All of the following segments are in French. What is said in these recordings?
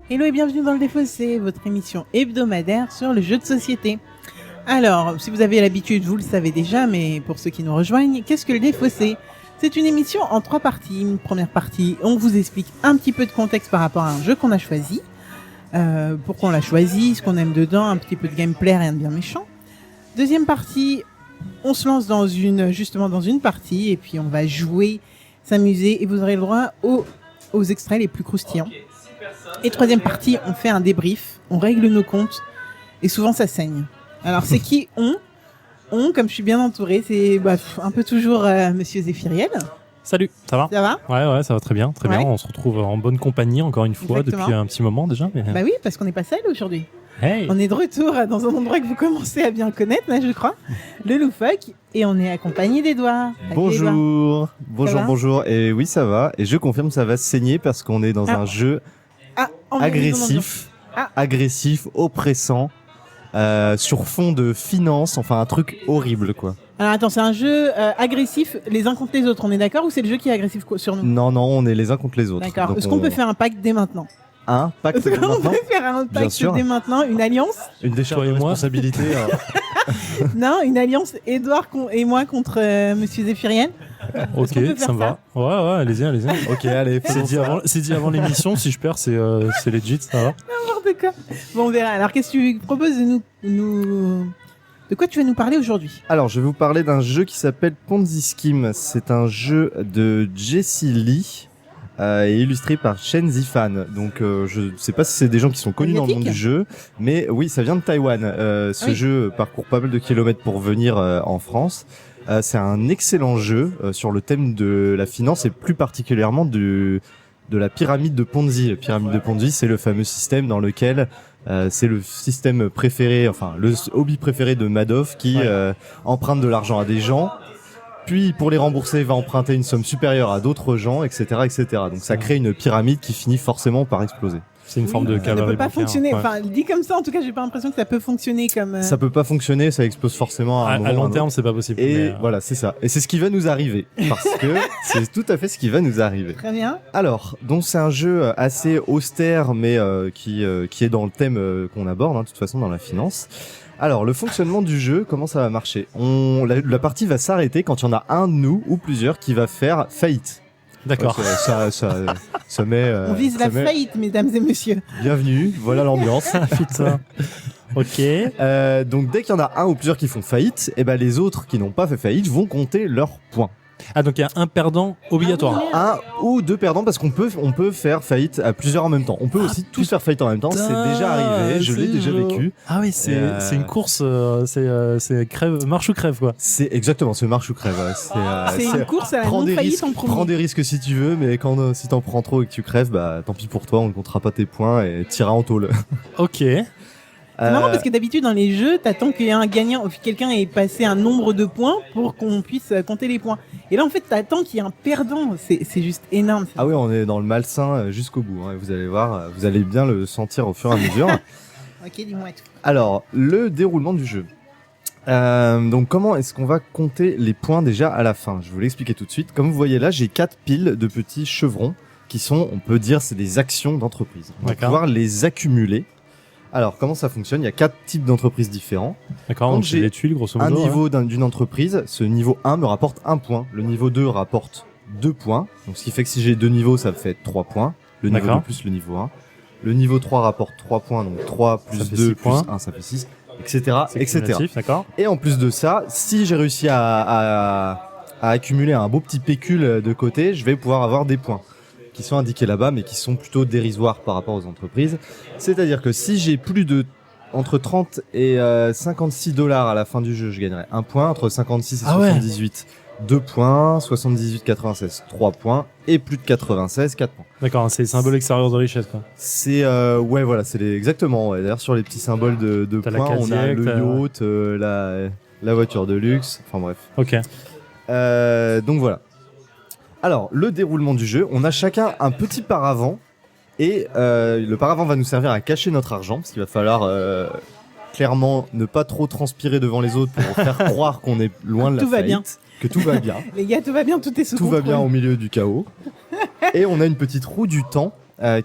Hello et bienvenue dans le Défaussé, votre émission hebdomadaire sur le jeu de société. Alors, si vous avez l'habitude, vous le savez déjà, mais pour ceux qui nous rejoignent, qu'est-ce que le Défaussé ? C'est une émission en 3 parties. Une première partie, on vous explique un petit peu de contexte par rapport à un jeu qu'on a choisi, pourquoi on l'a choisi, ce qu'on aime dedans, un petit peu de gameplay, rien de bien méchant. Deuxième partie, on se lance dans une partie et puis on va jouer, s'amuser et vous aurez le droit aux extraits les plus croustillants. Et troisième partie, on fait un débrief, on règle nos comptes et souvent ça saigne. Alors c'est qui on, comme je suis bien entourée, c'est un peu toujours Monsieur Zéphiriel. Salut, ça va ? Ça va ? Ouais, ça va très bien, bien. On se retrouve en bonne compagnie encore une fois. Exactement. Depuis un petit moment déjà. Mais... Bah oui, parce qu'on n'est pas seul aujourd'hui. Hey. On est de retour dans un endroit que vous commencez à bien connaître, là, je crois, le Loufoque, et on est accompagné d'Edouard. Bonjour. Et oui, ça va. Et je confirme, ça va saigner parce qu'on est dans un jeu agressif, oppressant, sur fond de finance, enfin un truc horrible, quoi. Alors attends, c'est un jeu agressif les uns contre les autres, on est d'accord, ou c'est le jeu qui est agressif sur nous ? Non, on est les uns contre les autres. D'accord. Est-ce qu'on peut faire un pacte dès maintenant ? Un pacte dès maintenant ? On peut faire un pacte dès maintenant, une alliance ? Une décharge de responsabilité. Non, une alliance Edouard et moi contre Monsieur Zéphiriel. Ok, ça me va. Ouais, allez-y. Ok, allez. C'est dit avant l'émission, si je perds, c'est legit, ça va. N'importe quoi. Bon, on verra. Alors, qu'est-ce que tu proposes de quoi tu vas nous parler aujourd'hui ? Alors, je vais vous parler d'un jeu qui s'appelle Ponzi Scheme. C'est un jeu de Jesse Lee. Et illustré par Chen Zifan. Donc je sais pas si c'est des gens qui sont connus dans le monde du jeu, mais oui, ça vient de Taïwan. Ce jeu parcourt pas mal de kilomètres pour venir en France. C'est un excellent jeu sur le thème de la finance et plus particulièrement de la pyramide de Ponzi. La pyramide de Ponzi, c'est le fameux système dans lequel c'est le système préféré, enfin le hobby préféré de Madoff qui emprunte de l'argent à des gens. Puis, pour les rembourser, va emprunter une somme supérieure à d'autres gens, etc., etc. Donc, ça crée une pyramide qui finit forcément par exploser. C'est une forme de cavalerie. Ça peut pas fonctionner. Ouais. Enfin, dit comme ça, en tout cas, j'ai pas l'impression que ça peut fonctionner comme. Ça peut pas fonctionner, ça explose forcément à un moment. À long terme, c'est pas possible. Et voilà, c'est ça. Et c'est ce qui va nous arriver. Parce que c'est tout à fait ce qui va nous arriver. Très bien. Alors, donc c'est un jeu assez austère, mais qui est dans le thème qu'on aborde, de toute façon, dans la finance. Alors, le fonctionnement du jeu, comment ça va marcher ? La partie va s'arrêter quand il y en a un de nous ou plusieurs qui va faire faillite. D'accord. Ça met. On vise la faillite, mesdames et messieurs. Bienvenue, voilà l'ambiance. Putain. Ok. Donc dès qu'il y en a un ou plusieurs qui font faillite, et ben les autres qui n'ont pas fait faillite vont compter leurs points. Ah, donc il y a un perdant obligatoire. Un ou deux perdants, parce qu'on peut faire faillite à plusieurs en même temps. On peut aussi tous faire faillite en même temps. C'est déjà arrivé, je l'ai déjà vécu. Ah oui, c'est une course, c'est crève, marche ou crève, quoi. C'est exactement, c'est marche ou crève. C'est une course à la non-faillite en premier. Prends des risques si tu veux, mais si t'en prends trop et que tu crèves, bah tant pis pour toi, on ne comptera pas tes points et t'iras en tôle. Ok. C'est marrant parce que d'habitude dans les jeux, t'attends qu'il y ait un gagnant, quelqu'un ait passé un nombre de points pour qu'on puisse compter les points. Et là en fait, t'attends qu'il y ait un perdant. C'est juste énorme. Ah oui, on est dans le malsain jusqu'au bout. Vous allez voir, vous allez bien le sentir au fur et à mesure. Ok, dis-moi tout. Alors, le déroulement du jeu. Donc comment est-ce qu'on va compter les points déjà à la fin ? Je vais vous l'expliquer tout de suite. Comme vous voyez là, j'ai 4 piles de petits chevrons qui sont, on peut dire, c'est des actions d'entreprise. On va pouvoir les accumuler. Alors, comment ça fonctionne ? Il y a 4 types d'entreprises différents. D'accord, donc j'ai les tuiles, grosso modo. Un niveau d'une entreprise, ce niveau 1 me rapporte 1 point. Le niveau 2 rapporte 2 points. Donc, ce qui fait que si j'ai 2 niveaux, ça fait 3 points. Le niveau 2 plus le niveau 1. Le niveau 3 rapporte 3 points, donc 3 plus 2 plus 1, ça fait 6, etc., etc. D'accord. Et en plus de ça, si j'ai réussi à accumuler un beau petit pécule de côté, je vais pouvoir avoir des points qui sont indiqués là-bas, mais qui sont plutôt dérisoires par rapport aux entreprises. C'est-à-dire que si j'ai plus de entre 30 et 56 $ à la fin du jeu, je gagnerai 1 point. Entre 56 et 78, 2 points. 78, 96, 3 points. Et plus de 96, 4 points. D'accord, c'est le symbole extérieur de richesse, quoi. C'est ouais, voilà, c'est exactement. Ouais. D'ailleurs, sur les petits symboles de points, on a le yacht, la voiture de luxe. Enfin bref. Ok. Donc voilà. Alors, le déroulement du jeu, on a chacun un petit paravent. Et le paravent va nous servir à cacher notre argent, parce qu'il va falloir clairement ne pas trop transpirer devant les autres pour faire croire qu'on est loin de la faillite. que tout va bien. Les gars, tout va bien, tout est sous contrôle. Tout va bien au milieu du chaos. Et on a une petite roue du temps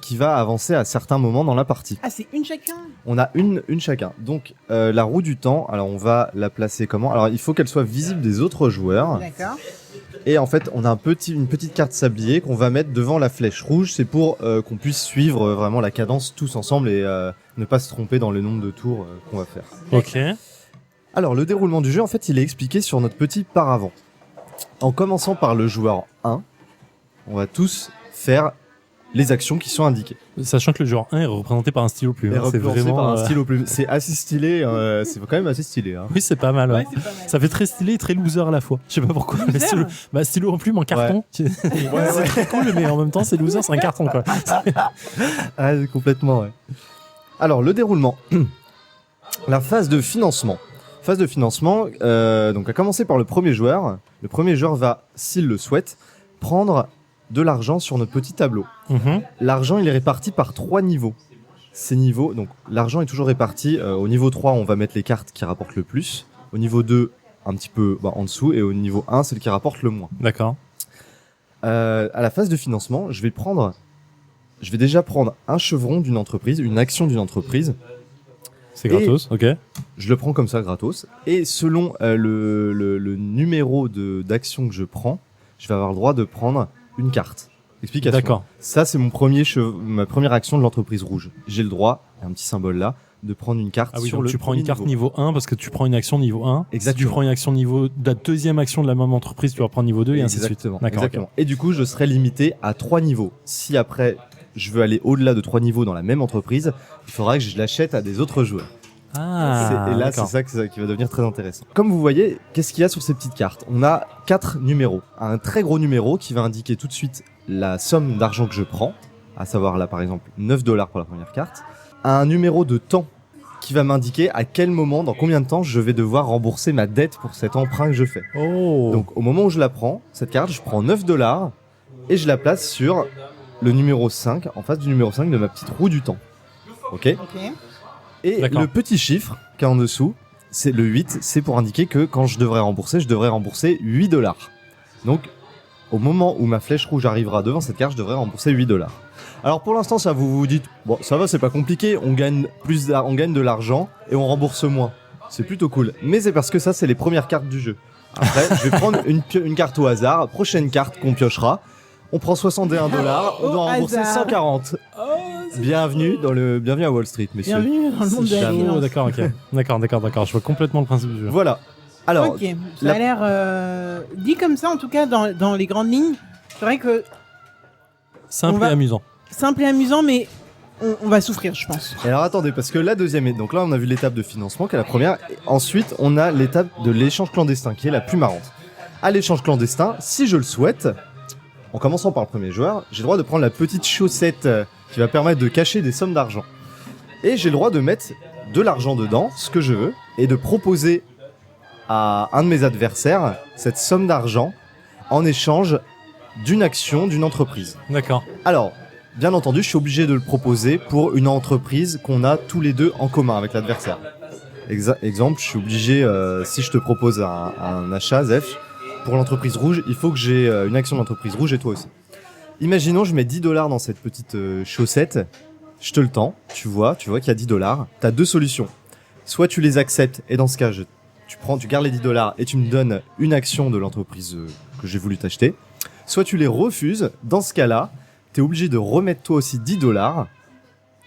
qui va avancer à certains moments dans la partie. Ah, c'est une chacun? On a une chacun. Donc la roue du temps, alors on va la placer comment? Alors il faut qu'elle soit visible des autres joueurs. D'accord. Et en fait, on a une petite carte sablier qu'on va mettre devant la flèche rouge. C'est pour qu'on puisse suivre vraiment la cadence tous ensemble et ne pas se tromper dans le nombre de tours qu'on va faire. Ok. Alors, le déroulement du jeu, en fait, il est expliqué sur notre petit paravent. En commençant par le joueur 1, on va tous faire les actions qui sont indiquées. Sachant que le joueur 1 est représenté par un stylo plume. Et C'est représenté vraiment par un stylo plume. C'est assez stylé, c'est quand même assez stylé. Hein. Oui, c'est pas mal. Ouais. Ouais, c'est pas mal. Ça fait très stylé et très loser à la fois. Je sais pas pourquoi. Mais stylo en plume en carton. Ouais. C'est très cool, mais en même temps, c'est loser, c'est un carton quoi. Ah, complètement, ouais. Alors, le déroulement. La phase de financement. Phase de financement, donc à commencer par le premier joueur. Le premier joueur va, s'il le souhaite, prendre de l'argent sur notre petit tableau. L'argent, il est réparti par 3 niveaux. Ces niveaux, donc l'argent est toujours réparti. Au niveau 3, on va mettre les cartes qui rapportent le plus. Au niveau 2, un petit peu en dessous. Et au niveau 1, celle qui rapporte le moins. D'accord. À la phase de financement, je vais déjà prendre un chevron d'une entreprise, une action d'une entreprise. C'est gratos, ok. Je le prends comme ça, gratos. Et selon le numéro d'action que je prends, je vais avoir le droit de prendre une carte. Explication. D'accord. Ça, c'est ma première action de l'entreprise rouge. J'ai le droit, il y a un petit symbole là, de prendre une carte Ah oui, sur donc le tu prends une carte niveau. niveau 1 parce que tu prends une action niveau 1. Exactement. Si tu prends une action de la deuxième action de la même entreprise, tu vas prendre niveau 2 et ainsi de suite. Exactement. D'accord. Exactement. Et du coup, je serai limité à 3 niveaux. Si après, je veux aller au-delà de 3 niveaux dans la même entreprise, il faudra que je l'achète à des autres joueurs. Ah, Et là, d'accord. c'est ça qui va devenir très intéressant. Comme vous voyez, qu'est-ce qu'il y a sur ces petites cartes? On a 4 numéros. Un très gros numéro qui va indiquer tout de suite la somme d'argent que je prends, à savoir là par exemple $9 pour la première carte. Un numéro de temps qui va m'indiquer à quel moment, dans combien de temps je vais devoir rembourser ma dette pour cet emprunt que je fais. Oh. Donc au moment où je la prends, cette carte, je prends $9 et je la place sur le numéro 5, en face du numéro 5 de ma petite roue du temps. Ok? Ok. Et D'accord. le petit chiffre qui est en dessous, c'est le 8, c'est pour indiquer que quand je devrais rembourser $8. Donc, au moment où ma flèche rouge arrivera devant cette carte, je devrais rembourser $8. Alors pour l'instant, ça vous dites, bon, ça va, c'est pas compliqué, on gagne de l'argent et on rembourse moins. C'est plutôt cool. Mais c'est parce que ça, c'est les premières cartes du jeu. Après, je vais prendre une carte au hasard, prochaine carte qu'on piochera. On prend $61, on doit rembourser hasard. 140. Bienvenue à Wall Street, messieurs. Bienvenue dans le monde de la Jamais. Oh, finance. d'accord, ok. D'accord. Je vois complètement le principe du jeu. Voilà. Alors, Ok, ça a l'air dit comme ça, en tout cas dans les grandes lignes. C'est vrai que Simple on va- et amusant. simple et amusant, mais on va souffrir, je pense. alors attendez, parce que la deuxième, donc là on a vu l'étape de financement qui est la première. Et ensuite, on a l'étape de l'échange clandestin qui est la plus marrante. À l'échange clandestin, si je le souhaite, en commençant par le premier joueur, j'ai le droit de prendre la petite chaussette qui va permettre de cacher des sommes d'argent. Et j'ai le droit de mettre de l'argent dedans, ce que je veux, et de proposer à un de mes adversaires cette somme d'argent en échange d'une action d'une entreprise. D'accord. Alors, bien entendu, je suis obligé de le proposer pour une entreprise qu'on a tous les deux en commun avec l'adversaire. Exemple, je suis obligé, si je te propose un achat, Zef, pour l'entreprise rouge, il faut que j'ai une action d'entreprise rouge et toi aussi. Imaginons, je mets $10 dans cette petite chaussette, je te le tends, tu vois qu'il y a $10. T'as 2 solutions. Soit tu les acceptes et dans ce cas, tu gardes les $10 et tu me donnes une action de l'entreprise que j'ai voulu t'acheter. Soit tu les refuses, dans ce cas-là, t'es obligé de remettre toi aussi $10.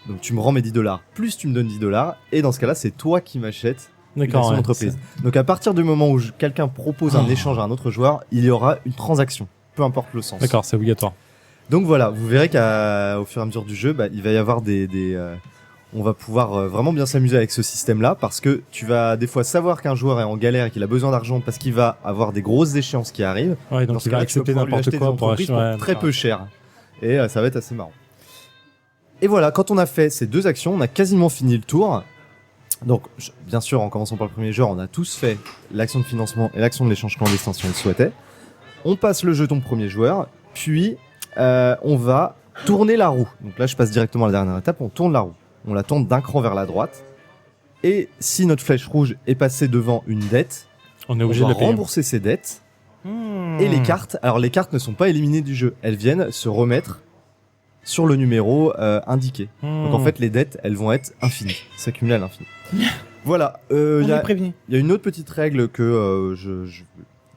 Donc tu me rends mes $10, plus tu me donnes $10, et dans ce cas-là, c'est toi qui m'achètes une D'accord. action Ouais, d'entreprise. Donc à partir du moment où quelqu'un propose un échange à un autre joueur, il y aura une transaction, peu importe le sens. D'accord, c'est obligatoire. Donc voilà, vous verrez qu'au fur et à mesure du jeu, il va y avoir on va pouvoir vraiment bien s'amuser avec ce système-là, parce que tu vas des fois savoir qu'un joueur est en galère et qu'il a besoin d'argent parce qu'il va avoir des grosses échéances qui arrivent. Ouais, Dans donc ce il va cas-là, tu vas accepter pouvoir lui n'importe acheter des quoi pour entreprises acheter. pour très peu cher. Et ça va être assez marrant. Et voilà, quand on a fait ces 2 actions, on a quasiment fini le tour. Donc, bien sûr, en commençant par le premier joueur, on a tous fait l'action de financement et l'action de l'échange clandestin si on le souhaitait. On passe le jeton premier joueur, puis on va tourner la roue. Donc là, je passe directement à la dernière étape, on tourne la roue. On la tourne d'un cran vers la droite. Et si notre flèche rouge est passée devant une dette, On est on obligé va de la payer. rembourser ses dettes Et les cartes, alors les cartes ne sont pas éliminées du jeu, elles viennent se remettre sur le numéro indiqué. Donc en fait, les dettes, elles vont être infinies, s'accumuler à l'infini. Voilà. On est prévenu. Il y a une autre petite règle que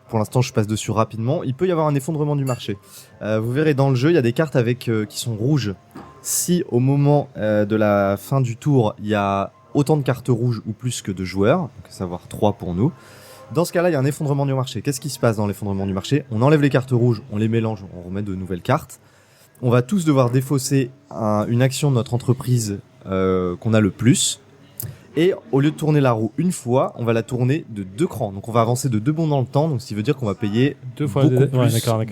pour l'instant, je passe dessus rapidement. Il peut y avoir un effondrement du marché. Vous verrez dans le jeu, il y a des cartes avec qui sont rouges. Si au moment de la fin du tour, il y a autant de cartes rouges ou plus que de joueurs, donc à savoir 3 pour nous, dans ce cas-là, il y a un effondrement du marché. Qu'est-ce qui se passe dans l'effondrement du marché ? On enlève les cartes rouges, on les mélange, on remet de nouvelles cartes. On va tous devoir défausser une action de notre entreprise qu'on a le plus. Et au lieu de tourner la roue une fois, on va la tourner de 2 crans. Donc on va avancer de 2 bonds dans le temps, donc ce qui veut dire qu'on va payer 2 fois beaucoup plus d'accord.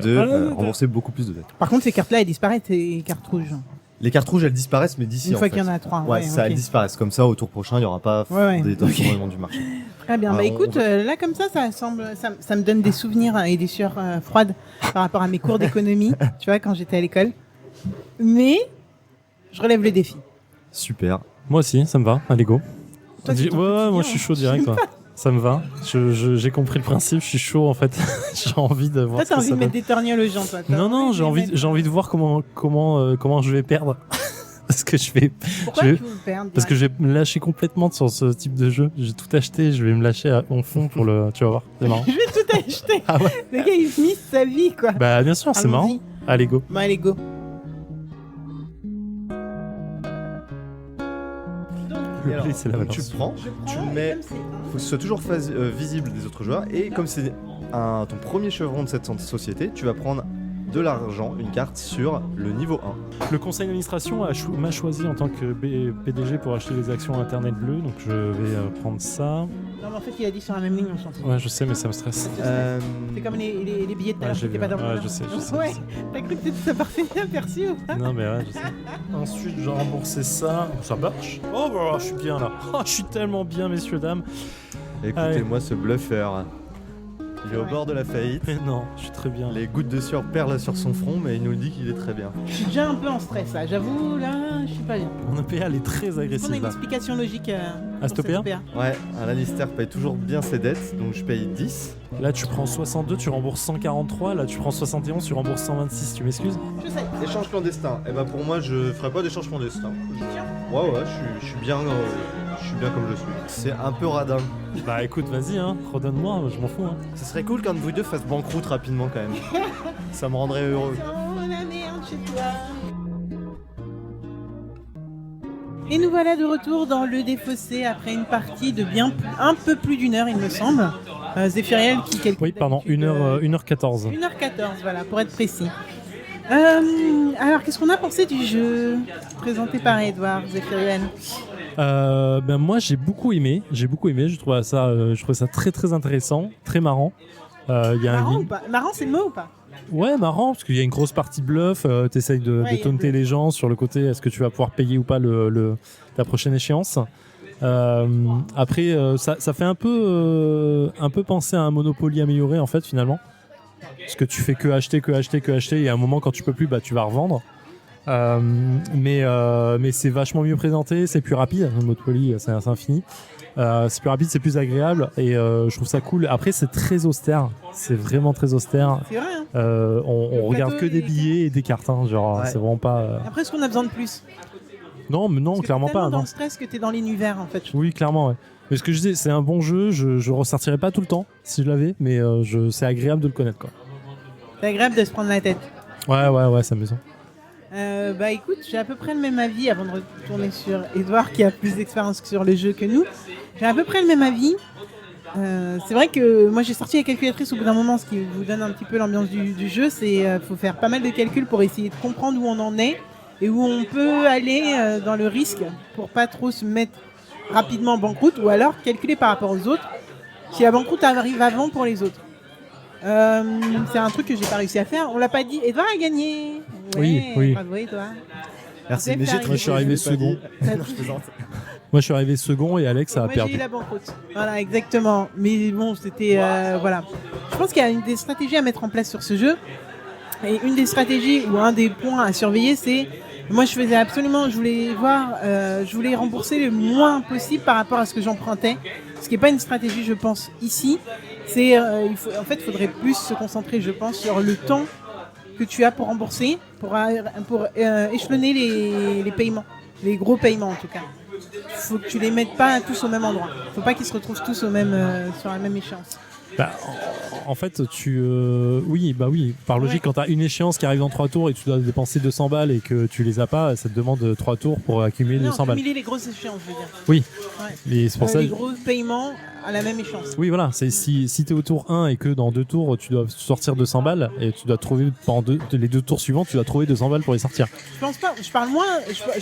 rembourser beaucoup plus de dettes. Par contre, ces cartes-là, elles disparaissent, ces cartes rouges. Les cartes rouges, elles disparaissent, mais d'ici Une fois en fait. qu'il y en a 3. Ouais, ça, elles disparaissent. Comme ça, au tour prochain, il n'y aura pas d'effondrement du marché. Très bien. Bah écoute, là comme ça me donne des souvenirs et des sueurs froides par rapport à mes cours d'économie, tu vois, quand j'étais à l'école. Mais je relève le défi. Super. Moi aussi, ça me va. Allez, go. Toi, Moi je suis chaud direct. Ça me va. J'ai compris le principe. Je suis chaud en fait. J'ai envie de voir. Toi, t'as envie de mettre des torgnoles aux gens, toi. Non, j'ai envie de voir comment je vais perdre. Parce que Pourquoi tu veux perdre? Parce que je vais me lâcher complètement sur ce type de jeu. J'ai tout acheté. Je vais me lâcher à fond pour le. Tu vas voir. C'est marrant. Je vais tout acheter. Ah ouais. Le gars, il mise sa vie, quoi. Bah bien sûr, c'est marrant. Allez, go. Bah allez, go. Le play, c'est la balance. Tu le prends, tu le mets. Faut que ce soit toujours visible des autres joueurs. Et comme c'est ton premier chevron de cette société, tu vas prendre de l'argent, une carte sur le niveau 1. Le conseil d'administration m'a choisi en tant que PDG pour acheter les actions Internet Bleu, donc je vais prendre ça. Non, mais en fait, il a dit sur la même ligne, on s'en fout. Ouais, je sais, mais ça me stresse. C'est comme les billets de tout à l'heure, j'ai j'étais vu. pas dans le Ouais, je sais. Ouais, t'as cru que t'étais parfait aperçu ou pas? Non, mais ouais, je sais. Ensuite, je vais rembourser ça. Ça marche. Oh, bah, je suis bien là. Oh, je suis tellement bien, messieurs, dames. Écoutez-moi ce bluffeur. Il est au bord de la faillite. Mais non, je suis très bien. Les gouttes de sueur perlent sur son front, mais il nous le dit qu'il est très bien. Je suis déjà un peu en stress là, j'avoue, là, je suis pas bien. Mon APA, elle est très On a agressive une là. explication logique À pour cette OPA? Ouais, un Lannister paye toujours bien ses dettes, donc je paye 10. Là, tu prends 62, tu rembourses 143. Là, tu prends 71, tu rembourses 126. Tu m'excuses? Je sais. Échange clandestin. Eh ben pour moi, je ferai pas d'échange clandestin. Ouais, je suis bien comme je suis. C'est un peu radin. Bah écoute, vas-y, hein, redonne-moi, je m'en fous. Hein. Ce serait cool qu'un de vous deux fasse banqueroute rapidement quand même. Ça me rendrait heureux. Oh la merde chez toi. Et nous voilà de retour dans le défaussé après une partie de un peu plus d'une heure, il me semble. Zéphiriel qui calcule. Oui, pardon, 1h14. 1h14, voilà, pour être précis. Alors, qu'est-ce qu'on a pensé du jeu présenté par Edouard, Zéphiriel? Ben moi j'ai beaucoup aimé, je trouvais ça très très intéressant, très marrant. Y a marrant ou pas? Marrant, c'est le mot ou pas? Ouais, marrant, parce qu'il y a une grosse partie bluff, t'essayes de taunter les gens sur le côté, est-ce que tu vas pouvoir payer ou pas ta prochaine échéance. Après, ça fait un peu penser à un Monopoly amélioré en fait finalement, parce que tu fais que acheter, et à un moment quand tu peux plus, bah tu vas revendre. Mais c'est vachement mieux présenté, c'est plus rapide. Monopoly, c'est infini. C'est plus rapide, c'est plus agréable et je trouve ça cool. Après, c'est très austère, c'est vraiment très austère. C'est vrai. Hein, on regarde que des billets et des cartes, hein, genre c'est vraiment pas. Après, est-ce qu'on a besoin de plus? Non, mais non, parce clairement que pas. Dans non. le stress que t'es dans l'univers en fait. Oui, clairement. Ouais. Mais ce que je disais, c'est un bon jeu. Je ressortirais pas tout le temps si je l'avais, mais c'est agréable de le connaître, quoi. C'est agréable de se prendre la tête. Ouais, c'est amusant. Bah écoute, j'ai à peu près le même avis avant de retourner sur Edouard qui a plus d'expérience sur le jeu que nous. J'ai à peu près le même avis. C'est vrai que moi j'ai sorti la calculatrice au bout d'un moment, ce qui vous donne un petit peu l'ambiance du jeu. C'est faut faire pas mal de calculs pour essayer de comprendre où on en est et où on peut aller dans le risque pour pas trop se mettre rapidement en banqueroute ou alors calculer par rapport aux autres si la banqueroute arrive avant pour les autres. C'est un truc que j'ai pas réussi à faire. On l'a pas dit. Edouard a gagné. Ouais, oui. Bravo Edouard. Merci. Mais Moi, je suis arrivé second. Moi, je suis arrivé second et Alex a Moi, perdu. j'ai eu la banqueroute. Voilà, exactement. Mais bon, c'était voilà. Je pense qu'il y a des stratégies à mettre en place sur ce jeu. Et une des stratégies ou un des points à surveiller, c'est Moi, je voulais rembourser le moins possible par rapport à ce que j'empruntais. Ce qui n'est pas une stratégie, je pense, ici. Il faudrait plus se concentrer, je pense, sur le temps que tu as pour rembourser, pour échelonner les paiements, les gros paiements en tout cas. Il faut que tu les mettes pas tous au même endroit. Il ne faut pas qu'ils se retrouvent tous sur la même échéance. En fait, oui, par logique, quand tu as une échéance qui arrive dans 3 tours et tu dois dépenser 200 balles et que tu les as pas, ça te demande 3 tours pour accumuler 200 balles. Accumuler les grosses échéances, je veux dire. Oui, ouais. Et c'est pour ça. Les gros paiements à la même échéance. Oui, voilà, si tu es au tour 1 et que dans 2 tours, tu dois sortir 200 balles et tu dois trouver, pendant les 2 tours suivants, tu dois trouver 200 balles pour les sortir. Je pense pas, je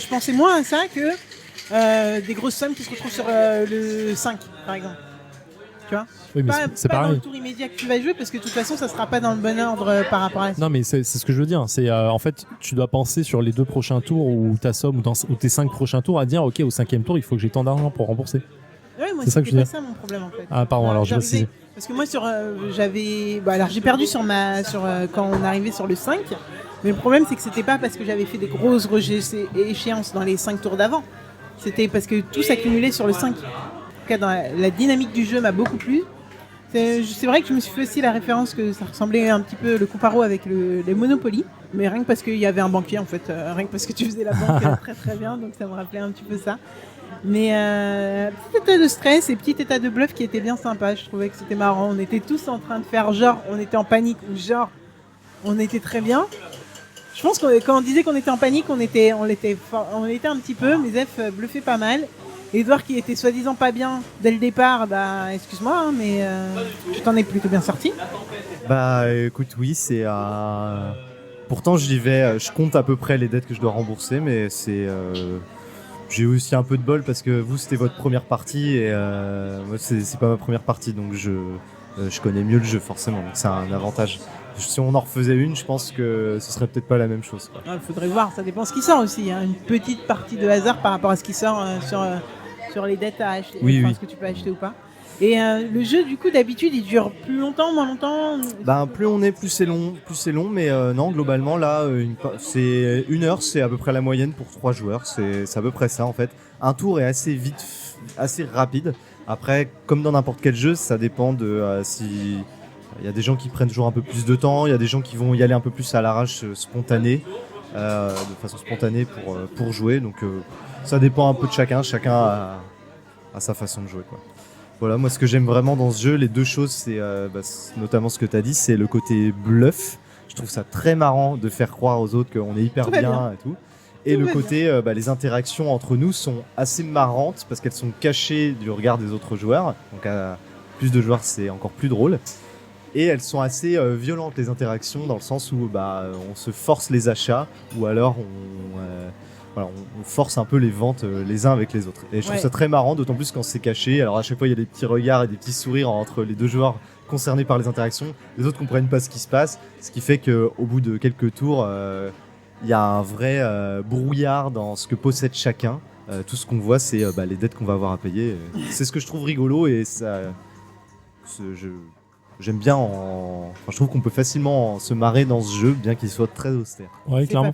pensais moins à ça que des grosses sommes qui se retrouvent sur le 5, par exemple. Tu vois, oui, mais c'est pas pareil. dans le tour immédiat que tu vas jouer parce que de toute façon ça sera pas dans le bon ordre par rapport à ça. Non mais c'est ce que je veux dire, c'est en fait tu dois penser sur les 2 prochains tours ou ta somme ou tes 5 prochains tours à dire ok, au 5e tour il faut que j'ai tant d'argent pour rembourser. Ouais, moi c'est ça que je veux dire. C'est pas ça mon problème en fait. Ah pardon, alors je précise. Parce que moi j'ai perdu quand on arrivait sur le 5, mais le problème c'est que c'était pas parce que j'avais fait des grosses échéances dans les 5 tours d'avant. C'était parce que tout s'accumulait sur le 5. Dans la dynamique du jeu m'a beaucoup plu. C'est vrai que je me suis fait aussi la référence que ça ressemblait un petit peu le comparo avec les Monopoly, mais rien que parce qu'il y avait un banquier en fait, rien que parce que tu faisais la banque très très bien, donc ça me rappelait un petit peu ça. Mais petit état de stress et petit état de bluff qui était bien sympa, je trouvais que c'était marrant. On était tous en train de faire genre on était en panique ou genre on était très bien. Je pense que quand on disait qu'on était en panique, on était un petit peu, mais Zef bluffait pas mal. Edouard qui était soi-disant pas bien dès le départ, excuse-moi, mais je t'en ai plutôt bien sorti. Écoute, oui, c'est pourtant j'y vais, je compte à peu près les dettes que je dois rembourser, mais j'ai eu aussi un peu de bol parce que vous c'était votre première partie et moi c'est pas ma première partie, donc je connais mieux le jeu forcément, donc c'est un avantage. Si on en refaisait une, je pense que ce serait peut-être pas la même chose. Il faudrait voir, ça dépend ce qui sort aussi. Une petite partie de hasard par rapport à ce qui sort sur les dettes à acheter, ce que tu peux acheter ou pas. Et le jeu, du coup, d'habitude, il dure plus longtemps, moins longtemps Plus on est, plus c'est long, mais non, globalement, là, c'est 1 heure, c'est à peu près la moyenne pour 3 joueurs. C'est à peu près ça, en fait. Un tour est assez vite, assez rapide. Après, comme dans n'importe quel jeu, ça dépend de si... Il y a des gens qui prennent toujours un peu plus de temps, il y a des gens qui vont y aller un peu plus à l'arrache spontanée, de façon spontanée pour jouer. Donc ça dépend un peu de chacun a sa façon de jouer, quoi. Voilà, moi ce que j'aime vraiment dans ce jeu, les 2 choses, c'est notamment ce que tu as dit, c'est le côté bluff. Je trouve ça très marrant de faire croire aux autres qu'on est hyper bien et tout. Et le côté, les interactions entre nous sont assez marrantes parce qu'elles sont cachées du regard des autres joueurs. Donc à plus de joueurs, c'est encore plus drôle. Et elles sont assez violentes, les interactions, dans le sens où on se force les achats ou alors on force un peu les ventes les uns avec les autres. Et je trouve ça très marrant, d'autant plus quand c'est caché. Alors à chaque fois, il y a des petits regards et des petits sourires entre les 2 joueurs concernés par les interactions. Les autres comprennent pas ce qui se passe, ce qui fait qu'au bout de quelques tours, il y a un vrai brouillard dans ce que possède chacun. Tout ce qu'on voit, c'est les dettes qu'on va avoir à payer. C'est ce que je trouve rigolo et ça... J'aime bien je trouve qu'on peut facilement se marrer dans ce jeu, bien qu'il soit très austère. Ouais, clairement.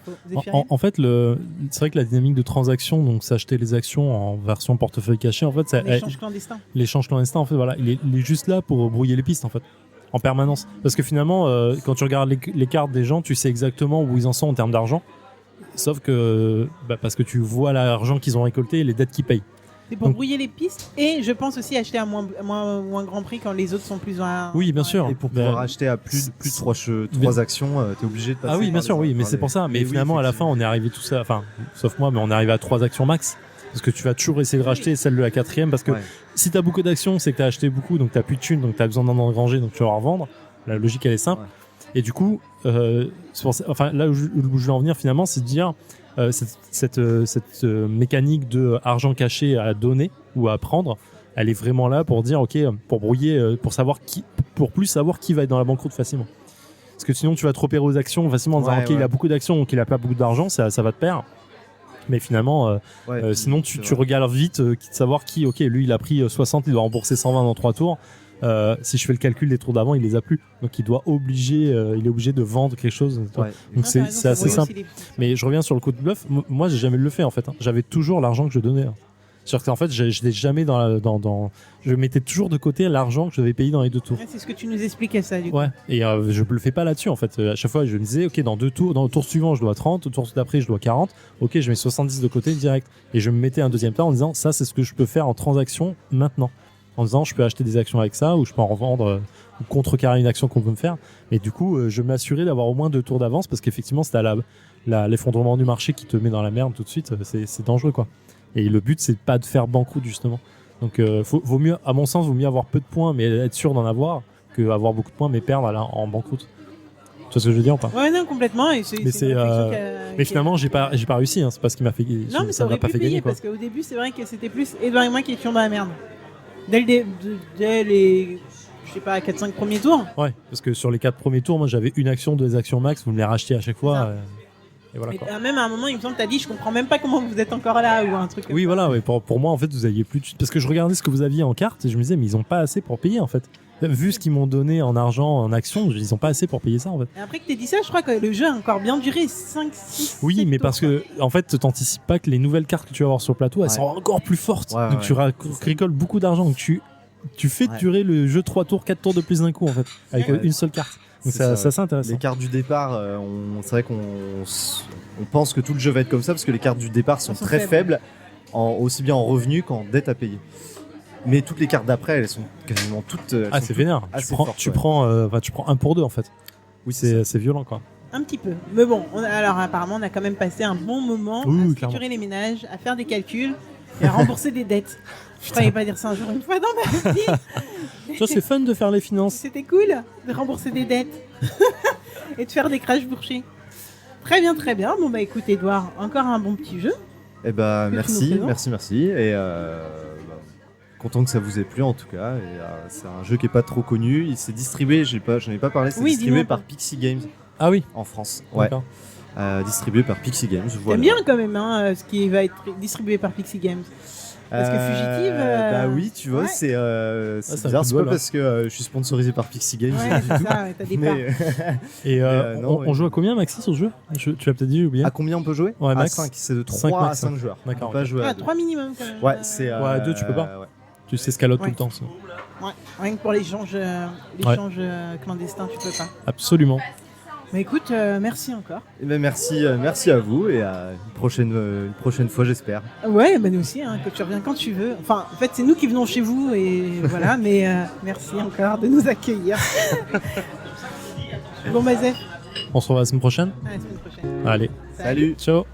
En fait, c'est vrai que la dynamique de transaction, donc s'acheter les actions en version portefeuille caché, en fait, l'échange clandestin. L'échange clandestin, en fait, voilà, il est juste là pour brouiller les pistes, en fait, en permanence. Parce que finalement, quand tu regardes les cartes des gens, tu sais exactement où ils en sont en termes d'argent. Sauf que, parce que tu vois l'argent qu'ils ont récolté et les dettes qu'ils payent. C'est pour brouiller les pistes et je pense aussi acheter à moins grand prix quand les autres sont plus Oui, bien sûr. Et pour pouvoir acheter à plus de 3 actions, t'es obligé de passer. Ah oui, bien sûr, oui, mais c'est pour ça. Mais finalement, à la fin, on est arrivé tout ça, enfin, sauf moi, mais on est arrivé à 3 actions max. Parce que tu vas toujours essayer de racheter celle de la 4e parce que si t'as beaucoup d'actions, c'est que t'as acheté beaucoup, donc t'as plus de thunes, donc t'as besoin d'en engranger, donc tu vas revendre. La logique, elle est simple. Et du coup, c'est pour ça, enfin, là où je veux en venir finalement, c'est de dire, cette mécanique de argent caché à donner ou à prendre, elle est vraiment là pour dire ok, pour brouiller, pour plus savoir qui va être dans la banqueroute facilement. Parce que sinon tu vas trop pérer aux actions facilement en disant ok, il a beaucoup d'actions donc il a pas beaucoup d'argent, ça va te perdre. Mais finalement, sinon tu regardes vite de savoir qui, ok, lui il a pris 60, il doit rembourser 120 dans 3 tours. si je fais le calcul des tours d'avant, il les a plus. Donc il est obligé de vendre quelque chose. Ouais. Donc c'est assez simple. Mais je reviens sur le coup de bluff. Moi, j'ai jamais le fait en fait. J'avais toujours l'argent que je donnais. C'est-à-dire qu'en fait, je n'étais jamais je mettais toujours de côté l'argent que je devais payer dans les 2 tours. C'est ce que tu nous expliquais ça du coup. Ouais. Et je le fais pas là-dessus en fait. À chaque fois, je me disais, ok, dans le tour suivant, je dois 30, au tour d'après, je dois 40. Ok, je mets 70 de côté direct. Et je me mettais un deuxième temps en disant, ça, c'est ce que je peux faire en transaction maintenant. En disant, je peux acheter des actions avec ça, ou je peux en revendre, ou contrecarrer une action qu'on peut me faire. Mais du coup, je m'assurais d'avoir au moins 2 tours d'avance parce qu'effectivement, c'était l'effondrement du marché qui te met dans la merde tout de suite. C'est dangereux quoi. Et le but, c'est pas de faire banqueroute justement. Donc, vaut mieux, à mon sens, vaut mieux avoir peu de points, mais être sûr d'en avoir, que avoir beaucoup de points, mais perdre en banqueroute. Tu vois ce que je veux dire ou pas? Ouais, non, complètement. Et mais finalement, j'ai pas réussi. Hein. C'est pas ce qui m'a fait. Non, mais ça m'a pas fait gagner. Parce qu'au début, c'est vrai que c'était plus Edouard et moi qui étions dans la merde. Dès les, je sais pas, 4-5 premiers tours. Ouais, parce que sur les 4 premiers tours, moi, j'avais une action, 2 actions max. Vous me les rachetiez à chaque fois. Et voilà, quoi. Même à un moment, il me semble que t'as dit, je comprends même pas comment vous êtes encore là ou un truc. Oui, voilà. Ouais. Pour moi, en fait, vous aviez plus parce que je regardais ce que vous aviez en carte et je me disais, mais ils ont pas assez pour payer en fait. Vu ce qu'ils m'ont donné en argent, en actions, ils ont pas assez pour payer ça en fait. Et après que t'aies dit ça, je crois que le jeu a encore bien duré 5, 6. Oui, 7 mais tours, parce que en fait, t'anticipes pas que les nouvelles cartes que tu vas avoir sur le plateau, elles sont encore plus fortes. Ouais, donc tu récoltes beaucoup d'argent. Donc tu fais durer le jeu 3 tours, 4 tours de plus d'un coup en fait, avec une seule carte. Donc ça c'est intéressant. Les cartes du départ, c'est vrai qu'on pense que tout le jeu va être comme ça parce que les cartes du départ sont très faibles, aussi bien en revenus qu'en dette à payer. Mais toutes les cartes d'après, elles sont quasiment toutes. C'est vénère. Tu prends 1 pour 2 en fait. Oui, c'est violent quoi. Un petit peu. Mais bon, alors apparemment, on a quand même passé un bon moment à structurer les ménages, à faire des calculs et à rembourser des dettes. Je croyais pas dire ça un jour une fois dans ma vie. Ça, c'est fun de faire les finances. C'était cool de rembourser des dettes et de faire des crash boursiers. Très bien, très bien. Bon bah écoute Edouard, encore un bon petit jeu. Eh bah merci. Et content que ça vous ait plu en tout cas. Et, c'est un jeu qui est pas trop connu. Il s'est distribué, j'en ai pas parlé, c'est distribué par Pixie Games. Ah oui. En France. Ouais. Distribué par Pixie Games. Voilà. T'aimes bien quand même ce qui va être distribué par Pixie Games. Parce que Fugitive. Bah oui, tu vois, c'est bizarre. C'est pas parce que je suis sponsorisé par Pixie Games. Ouais, c'est ça, t'as des parts. Et on joue à combien, Maxi, sur ce jeu? Tu l'as peut-être dit, j'ai oublié. À combien on peut jouer? Ouais, max. À 5. C'est de 3 à 5 joueurs. D'accord. Pas jouer à 3 minimum quand même. Ouais, c'est. Ouais, 2, tu peux pas. Ouais. Tu s'escalotes tout le temps. Ça. Ouais, rien que pour l'échange clandestin, tu peux pas. Absolument. Mais écoute, merci encore. Et ben merci à vous et à une prochaine fois, j'espère. Ouais, nous aussi, que tu reviens quand tu veux. Enfin, en fait, c'est nous qui venons chez vous et voilà, mais merci encore de nous accueillir. Bon, Zef. On se revoit la semaine prochaine. À la semaine prochaine. Allez. Salut. Ciao.